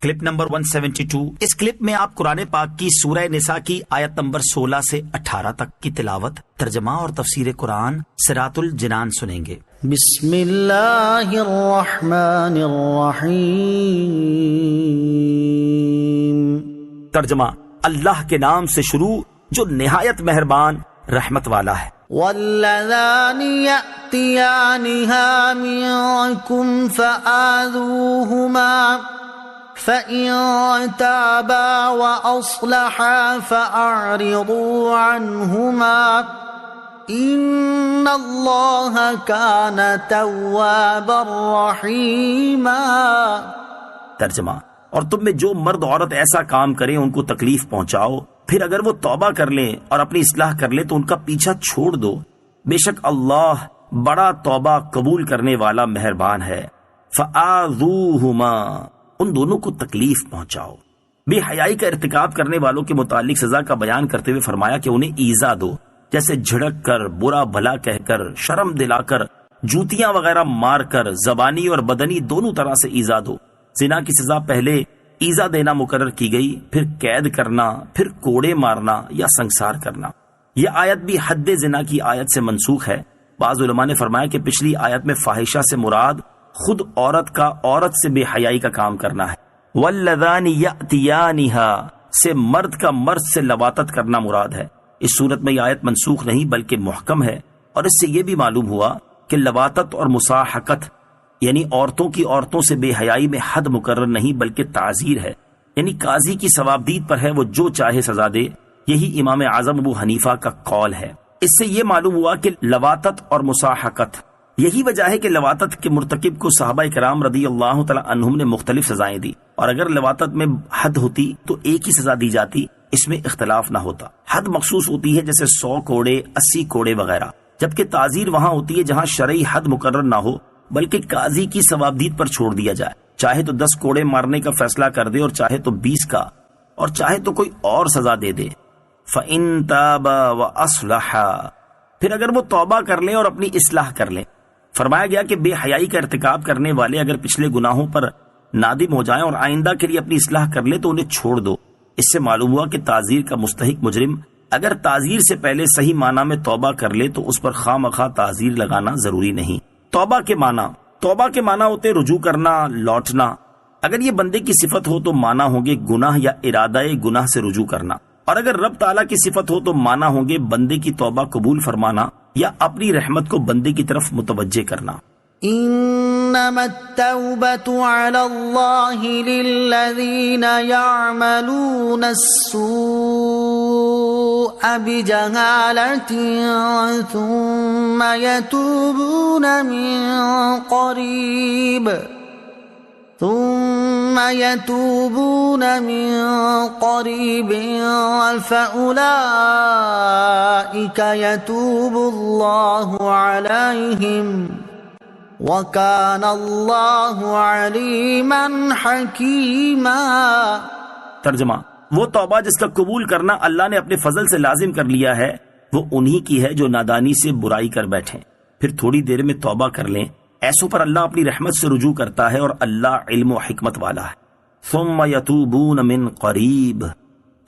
Clip number 172۔ اس clip میں آپ قرآن پاک کی سورہ نساء کی آیت نمبر 16 سے 18 تک کی تلاوت، ترجمہ اور تفسیر قرآن صراط الجنان سنیں گے۔ بسم اللہ الرحمن الرحیم۔ ترجمہ، اللہ کے نام سے شروع جو نہایت مہربان رحمت والا ہے۔ واللذان یأتیانها منکم فآذوہما فإن تابا وأصلحا فأعرضوا عنهما إن الله كان توابا رحيما۔ ترجمہ، اور تم میں جو مرد عورت ایسا کام کریں ان کو تکلیف پہنچاؤ، پھر اگر وہ توبہ کر لیں اور اپنی اصلاح کر لیں تو ان کا پیچھا چھوڑ دو، بے شک اللہ بڑا توبہ قبول کرنے والا مہربان ہے۔ فآذوہما، ان دونوں کو تکلیف پہنچاؤ۔ بے حیائی کا ارتکاب کرنے والوں کے متعلق سزا کا بیان کرتے ہوئے فرمایا کہ انہیں ایذا دو، جیسے جھڑک کر، برا بھلا کہہ کر، شرم دلا کر، جوتیاں وغیرہ مار کر، زبانی اور بدنی دونوں طرح سے ایذا دو۔ زنا کی سزا پہلے ایذا دینا مقرر کی گئی، پھر قید کرنا، پھر کوڑے مارنا یا سنگسار کرنا۔ یہ آیت بھی حد زنا کی آیت سے منسوخ ہے۔ بعض علماء نے فرمایا کہ پچھلی آیت میں فاحشہ سے مراد خود عورت کا عورت سے بے حیائی کا کام کرنا ہے۔ واللذان یأتیانہا سے مرد کا مرد سے لواطت کرنا مراد ہے۔ اس صورت میں یہ آیت منسوخ نہیں بلکہ محکم ہے، اور اس سے یہ بھی معلوم ہوا کہ لواطت اور مصاحقت یعنی عورتوں کی عورتوں سے بے حیائی میں حد مقرر نہیں بلکہ تعزیر ہے، یعنی قاضی کی ثوابدید پر ہے، وہ جو چاہے سزا دے۔ یہی امام اعظم ابو حنیفہ کا قول ہے۔ اس سے یہ معلوم ہوا کہ لواطت اور مصاحقت، یہی وجہ ہے کہ لواطت کے مرتکب کو صحابہ کرام رضی اللہ تعالی عنہم نے مختلف سزائیں دی، اور اگر لواطت میں حد ہوتی تو ایک ہی سزا دی جاتی، اس میں اختلاف نہ ہوتا۔ حد مخصوص ہوتی ہے جیسے 100 کوڑے، 80 کوڑے وغیرہ، جبکہ تعزیر وہاں ہوتی ہے جہاں شرعی حد مقرر نہ ہو بلکہ قاضی کی ثوابدید پر چھوڑ دیا جائے، چاہے تو 10 کوڑے مارنے کا فیصلہ کر دے اور چاہے تو 20 کا، اور چاہے تو کوئی اور سزا دے دے۔ فَإِن تَابَا وَأَصْلَحَا، پھر اگر وہ توبہ کر لیں اور اپنی اصلاح کر لیں۔ فرمایا گیا کہ بے حیائی کا ارتکاب کرنے والے اگر پچھلے گناہوں پر نادم ہو جائیں اور آئندہ کے لیے اپنی اصلاح کر لیں تو انہیں چھوڑ دو۔ اس سے معلوم ہوا کہ تعزیر کا مستحق مجرم اگر تعزیر سے پہلے صحیح معنی میں توبہ کر لے تو اس پر خواہ مخواہ تعزیر لگانا ضروری نہیں۔ توبہ کے معنی ہوتے رجوع کرنا، لوٹنا۔ اگر یہ بندے کی صفت ہو تو معنی ہوں گے گناہ یا ارادہ گناہ سے رجوع کرنا، اور اگر رب تعالیٰ کی صفت ہو تو معنی ہوں گے بندے کی توبہ قبول فرمانا یا اپنی رحمت کو بندے کی طرف متوجہ کرنا۔ انما التوبة على الله للذين يعملون السوء بجهالة ثم يتوبون من قريب فأولئك يتوب الله عليهم وَكَانَ اللَّهُ عَلِيمًا حَكِيمًا۔ ترجمہ، وہ توبہ جس کا قبول کرنا اللہ نے اپنے فضل سے لازم کر لیا ہے وہ انہی کی ہے جو نادانی سے برائی کر بیٹھیں، پھر تھوڑی دیر میں توبہ کر لیں۔ ایسوں پر اللہ اپنی رحمت سے رجوع کرتا ہے اور اللہ علم و حکمت والا ہے۔ ثم یتوبون من قریب،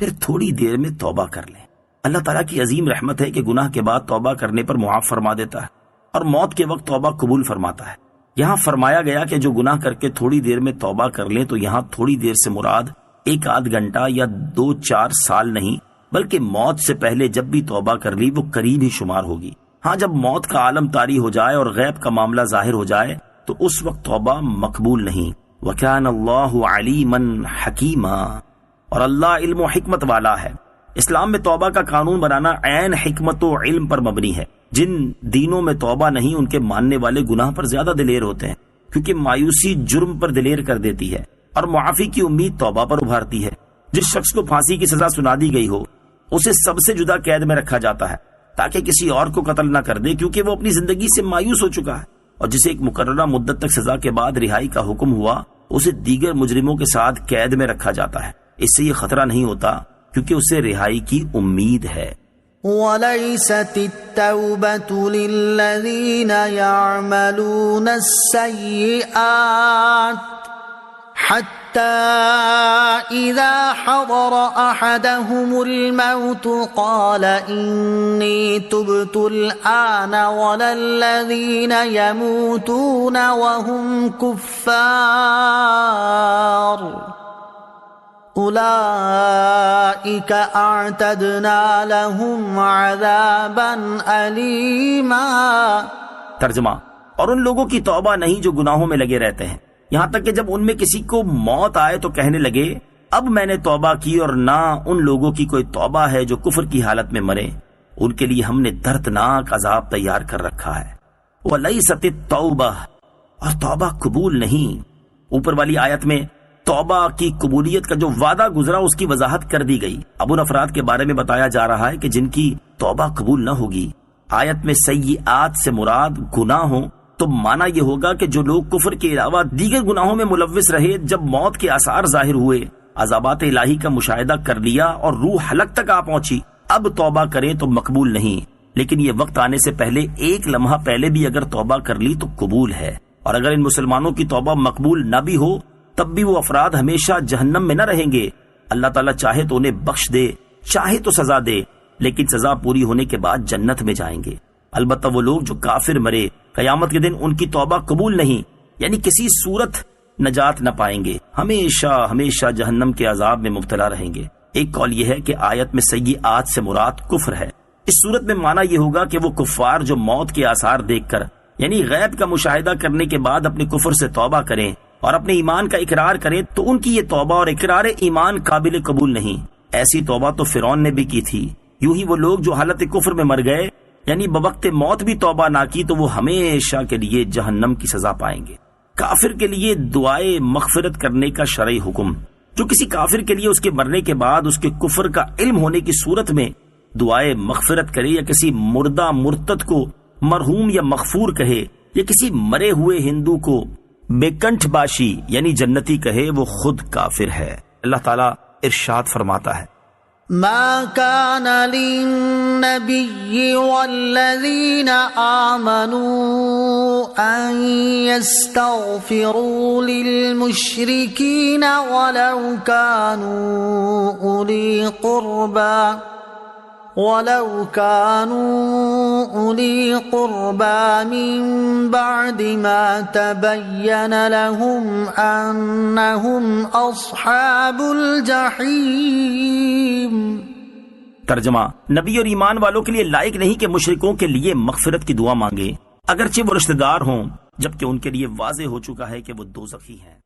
پھر تھوڑی دیر میں توبہ کر لیں۔ اللہ تعالیٰ کی عظیم رحمت ہے کہ گناہ کے بعد توبہ کرنے پر معاف فرما دیتا ہے اور موت کے وقت توبہ قبول فرماتا ہے۔ یہاں فرمایا گیا کہ جو گناہ کر کے تھوڑی دیر میں توبہ کر لیں، تو یہاں تھوڑی دیر سے مراد 1-8 گھنٹہ یا 2-4 سال نہیں بلکہ موت سے پہلے جب بھی توبہ کر لی وہ قریب ہی شمار ہوگی۔ ہاں، جب موت کا عالم طاری ہو جائے اور غیب کا معاملہ ظاہر ہو جائے تو اس وقت توبہ مقبول نہیں۔ وَكَانَ اللَّهُ عَلِيمًا حَكِيمًا، اور اللہ علم و حکمت والا ہے۔ اسلام میں توبہ کا قانون بنانا عین حکمت و علم پر مبنی ہے۔ جن دینوں میں توبہ نہیں ان کے ماننے والے گناہ پر زیادہ دلیر ہوتے ہیں، کیونکہ مایوسی جرم پر دلیر کر دیتی ہے اور معافی کی امید توبہ پر ابھارتی ہے۔ جس شخص کو پھانسی کی سزا سنا دی گئی ہو اسے سب سے جدا قید میں رکھا جاتا ہے تاکہ کسی اور کو قتل نہ کر دے، کیونکہ وہ اپنی زندگی سے مایوس ہو چکا ہے، اور جسے ایک مقررہ مدت تک سزا کے بعد رہائی کا حکم ہوا اسے دیگر مجرموں کے ساتھ قید میں رکھا جاتا ہے۔ اس سے یہ خطرہ نہیں ہوتا کیونکہ اسے رہائی کی امید ہے۔ وَلَيْسَتِ التَّوْبَةُ لِلَّذِينَ يَعْمَلُونَ السَّيِّئَاتِ حَتَّى حتى إذا حضر أحدهم الموت قال إني تبت الآن ولا الذين يموتون وهم كفار أولئك أعتدنا لهم عذابا أليما۔ ترجمہ، اور ان لوگوں کی توبہ نہیں جو گناہوں میں لگے رہتے ہیں، یہاں تک کہ جب ان میں کسی کو موت آئے تو کہنے لگے اب میں نے توبہ کی، اور نہ ان لوگوں کی کوئی توبہ ہے جو کفر کی حالت میں مرے، ان کے لیے ہم نے دردناک عذاب تیار کر رکھا ہے۔ وَلَيْسَتِ التَّوْبَةُ، اور توبہ قبول نہیں۔ اوپر والی آیت میں توبہ کی قبولیت کا جو وعدہ گزرا اس کی وضاحت کر دی گئی۔ اب ان افراد کے بارے میں بتایا جا رہا ہے کہ جن کی توبہ قبول نہ ہوگی۔ آیت میں سیئات سے مراد گناہ ہوں تو معنی یہ ہوگا کہ جو لوگ کفر کے علاوہ دیگر گناہوں میں ملوث رہے، جب موت کے آثار ظاہر ہوئے، عذابات الہی کا مشاہدہ کر لیا اور روح حلق تک آ پہنچی، اب توبہ کریں تو مقبول نہیں، لیکن یہ وقت آنے سے پہلے ایک لمحہ پہلے بھی اگر توبہ کر لی تو قبول ہے۔ اور اگر ان مسلمانوں کی توبہ مقبول نہ بھی ہو تب بھی وہ افراد ہمیشہ جہنم میں نہ رہیں گے۔ اللہ تعالیٰ چاہے تو انہیں بخش دے، چاہے تو سزا دے، لیکن سزا پوری ہونے کے بعد جنت میں جائیں گے۔ البتہ وہ لوگ جو کافر مرے، قیامت کے دن ان کی توبہ قبول نہیں، یعنی کسی صورت نجات نہ پائیں گے، ہمیشہ ہمیشہ جہنم کے عذاب میں مبتلا رہیں گے۔ ایک قول یہ ہے کہ آیت میں سیئات سے مراد کفر ہے۔ اس صورت میں معنی یہ ہوگا کہ وہ کفار جو موت کے آثار دیکھ کر، یعنی غیب کا مشاہدہ کرنے کے بعد اپنے کفر سے توبہ کریں اور اپنے ایمان کا اقرار کریں تو ان کی یہ توبہ اور اقرار ایمان قابل قبول نہیں۔ ایسی توبہ تو فرعون نے بھی کی تھی۔ یوں ہی وہ لوگ جو حالت کفر میں مر گئے، یعنی بوقت موت بھی توبہ نہ کی، تو وہ ہمیشہ کے لیے جہنم کی سزا پائیں گے۔ کافر کے لیے دعائے مغفرت کرنے کا شرعی حکم، جو کسی کافر کے لیے اس کے مرنے کے بعد اس کے کفر کا علم ہونے کی صورت میں دعائے مغفرت کرے، یا کسی مردہ مرتد کو مرحوم یا مغفور کہے، یا کسی مرے ہوئے ہندو کو بیکنٹھ باشی یعنی جنتی کہے، وہ خود کافر ہے۔ اللہ تعالیٰ ارشاد فرماتا ہے ما كان للنبي والذين آمنوا أن يستغفروا للمشركين ولو كانوا أولي قربى من بعد ما تبين لهم أنهم أصحاب الجحيم۔ ترجمہ، نبی اور ایمان والوں کے لیے لائق نہیں کہ مشرکوں کے لیے مغفرت کی دعا مانگے، اگرچہ وہ رشتہ دار ہوں، جبکہ ان کے لیے واضح ہو چکا ہے کہ وہ دوزخی ہیں۔